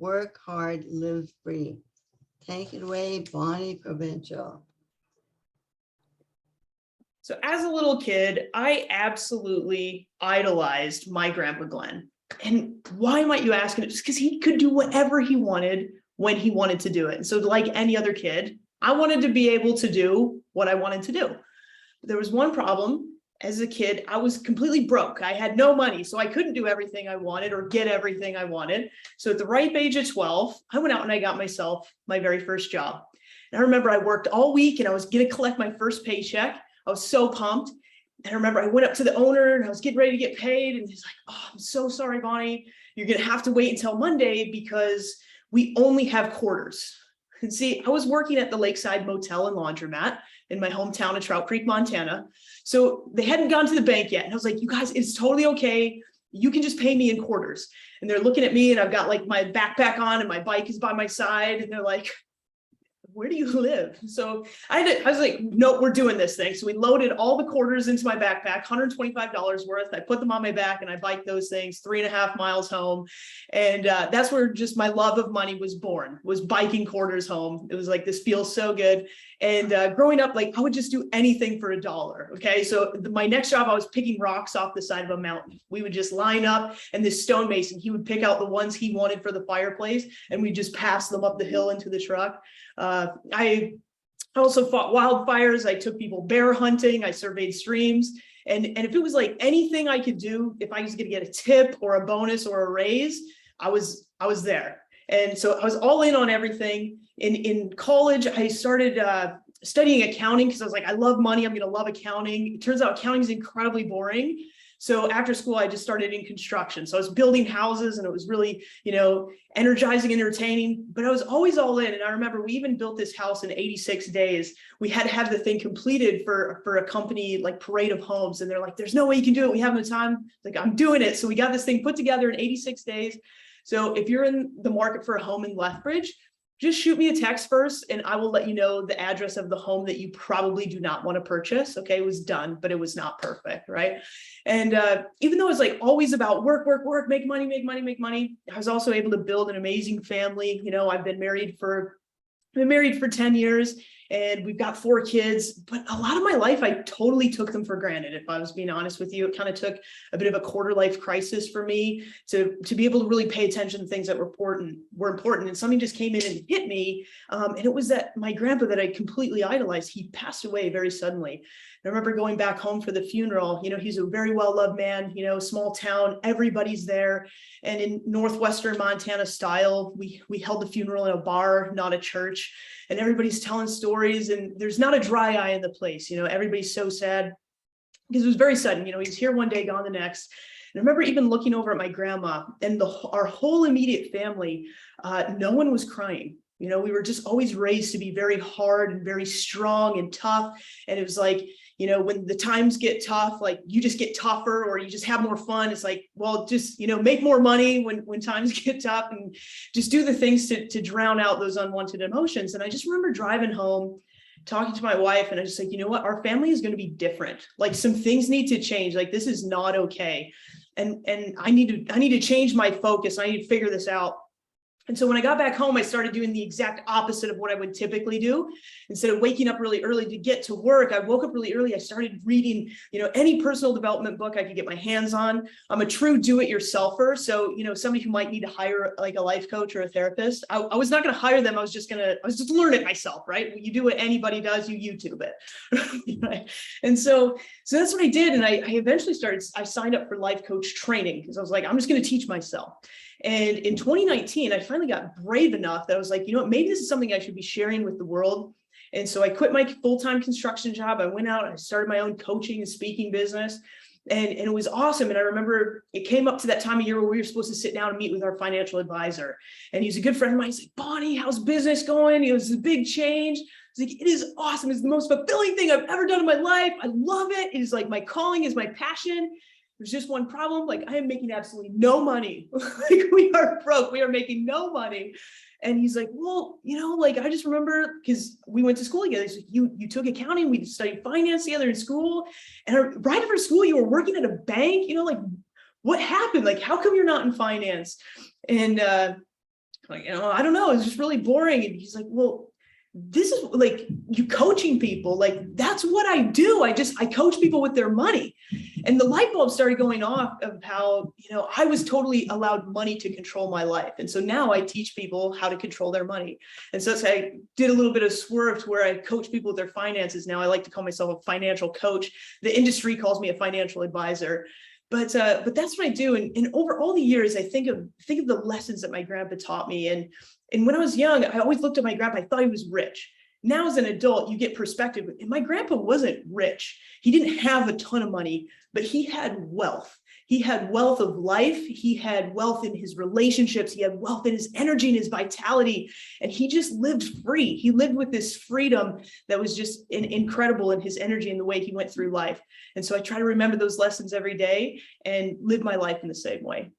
work hard, live free. Take it away, Bonnie Provencal. So as a little kid, I absolutely idolized my grandpa Glenn. And why might you ask? It's because he could do whatever he wanted when he wanted to do it. And so like any other kid, I wanted to be able to do what I wanted to do. But there was one problem. As a kid, I was completely broke. I had no money, so I couldn't do everything I wanted or get everything I wanted. So at the ripe age of 12, I went out and I got myself my very first job. And I remember I worked all week and I was going to collect my first paycheck. I was so pumped. And I remember I went up to the owner and I was getting ready to get paid. And he's like, "Oh, I'm so sorry, Bonnie. You're going to have to wait until Monday because we only have quarters." And see, I was working at the Lakeside Motel and Laundromat in my hometown of Trout Creek, Montana. So they hadn't gone to the bank yet. And I was like, "You guys, it's totally okay. You can just pay me in quarters." And they're looking at me and I've got like my backpack on and my bike is by my side. And they're like, "Where do you live?" So I was like, "No, we're doing this thing." So we loaded all the quarters into my backpack, $125 worth. I put them on my back and I biked those things 3.5 miles home. And that's where just my love of money was born, was biking quarters home. It was like, this feels so good. And growing up, like I would just do anything for $1. Okay. So my next job, I was picking rocks off the side of a mountain. We would just line up and this stonemason, he would pick out the ones he wanted for the fireplace and we just pass them up the hill into the truck. I also fought wildfires. I took people bear hunting. I surveyed streams. And if it was like anything I could do, if I was going to get a tip or a bonus or a raise, I was there. And so I was all in on everything. In college, I started studying accounting because I was like, I love money. I'm going to love accounting. It turns out accounting is incredibly boring. So after school, I just started in construction. So I was building houses and it was really, energizing, entertaining, but I was always all in. And I remember we even built this house in 86 days. We had to have the thing completed for a company like Parade of Homes. And they're like, "There's no way you can do it. We have no time." Like, "I'm doing it." So we got this thing put together in 86 days. So if you're in the market for a home in Lethbridge, just shoot me a text first and I will let you know the address of the home that you probably do not want to purchase. Okay, it was done, but it was not perfect, right? And even though it's like always about work, make money, I was also able to build an amazing family. I've been married for 10 years and we've got 4 kids, but a lot of my life, I totally took them for granted. If I was being honest with you, it kind of took a bit of a quarter life crisis for me to be able to really pay attention to things that were important. And something just came in and hit me. And it was that my grandpa that I completely idolized, he passed away very suddenly. I remember going back home for the funeral. He's a very well-loved man, small town, everybody's there. And in Northwestern Montana style, we held the funeral in a bar, not a church, and everybody's telling stories and there's not a dry eye in the place. Everybody's so sad because it was very sudden. He's here one day, gone the next. And I remember even looking over at my grandma and our whole immediate family, no one was crying. We were just always raised to be very hard and very strong and tough. And it was like, when the times get tough, like you just get tougher or you just have more fun. It's like, well, just, make more money when times get tough and just do the things to drown out those unwanted emotions. And I just remember driving home, talking to my wife, and I just like, you know what, our family is going to be different. Like some things need to change. Like this is not okay. And I need to change my focus. I need to figure this out. And so when I got back home, I started doing the exact opposite of what I would typically do. Instead of waking up really early to get to work, I woke up really early. I started reading, any personal development book I could get my hands on. I'm a true do-it-yourselfer. So, somebody who might need to hire like a life coach or a therapist, I was not going to hire them. I was just learn it myself, right? You do what anybody does, you YouTube it. Right? And so that's what I did. And I eventually I signed up for life coach training because I was like, I'm just going to teach myself. And in 2019, I finally got brave enough that I was like, maybe this is something I should be sharing with the world. And so I quit my full-time construction job. I went out and I started my own coaching and speaking business. And it was awesome. And I remember it came up to that time of year where we were supposed to sit down and meet with our financial advisor. And he's a good friend of mine. He's like, "Bonnie, how's business going?" It was a big change. He's like, "It is awesome. It's the most fulfilling thing I've ever done in my life. I love it. It is like my calling, is my passion. There's just one problem. Like I am making absolutely no money. Like we are broke. We are making no money." And he's like, "Well, like I just remember because we went to school together. He's like, you took accounting. We studied finance together in school. And right after school, you were working at a bank. Like what happened? Like, how come you're not in finance?" And Like, I don't know, it's just really boring. And he's like, well, this is like, you coaching people, like that's what I do. I coach people with their money. And the light bulb started going off of how, I was totally allowed money to control my life. And so now I teach people how to control their money. And so I did a little bit of swerve to where I coach people with their finances. Now I like to call myself a financial coach. The industry calls me a financial advisor. But that's what I do. And over all the years, I think of the lessons that my grandpa taught me. And when I was young, I always looked at my grandpa, I thought he was rich. Now as an adult, you get perspective. And my grandpa wasn't rich. He didn't have a ton of money, but he had wealth. He had wealth of life. He had wealth in his relationships. He had wealth in his energy and his vitality. And he just lived free. He lived with this freedom that was just incredible in his energy and the way he went through life. And so I try to remember those lessons every day and live my life in the same way.